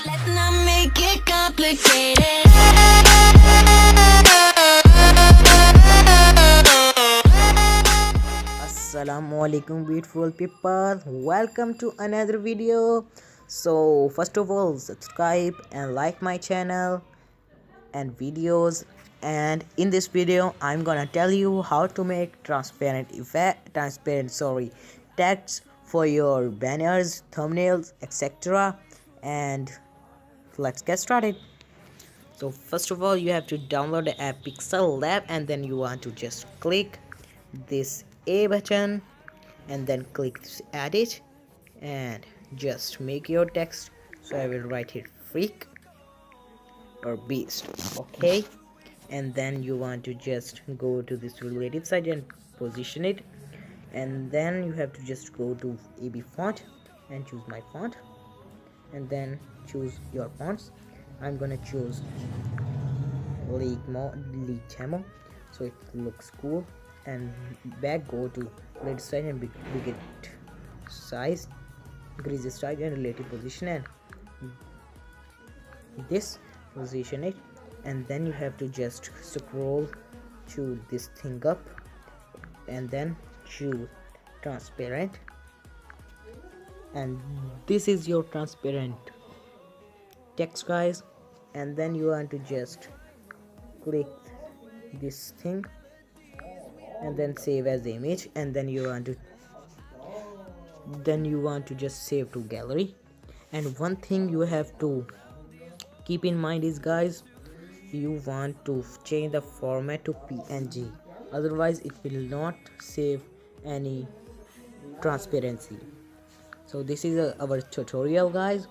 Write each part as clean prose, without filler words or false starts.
Let's not make it complicated. Assalamu alaikum beautiful people, welcome to another video. So first of all, subscribe and like my channel and videos, and in this video I'm gonna tell you how to make transparent text for your banners, thumbnails, etc. And let's get started. So first of all, you have to download the app Pixel Lab, and then you want to just click this A button and then click this edit and just make your text. So I will write here freak or beast, okay? And then you want to just go to this relative side and position it, and then you have to just go to AB font and choose my font, and then choose your fonts. I'm gonna choose Leetamo, so it looks cool. And back, go to relative side and big it size, increase the size and relative position, and this position it. And then you have to just scroll to this thing up and then choose transparent, and this is your transparent text, guys. And then you want to just click this thing and then save as image, and then you want to just save to gallery. And one thing you have to keep in mind is, guys, you want to change the format to PNG, otherwise it will not save any transparency. So this is our tutorial, guys.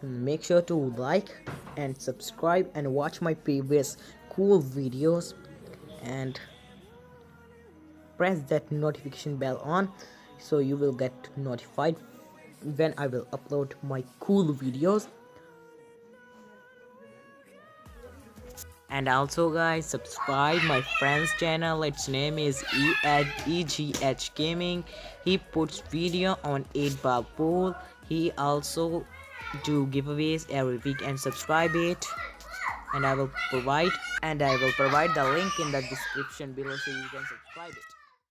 Make sure to like and subscribe and watch my previous cool videos, and press that notification bell on so you will get notified when I will upload my cool videos. And also, guys, subscribe my friend's channel. Its name is EGH Gaming. He puts video on 8-ball pool. He also do giveaways every week, and subscribe it. And I will provide the link in the description below so you can subscribe it.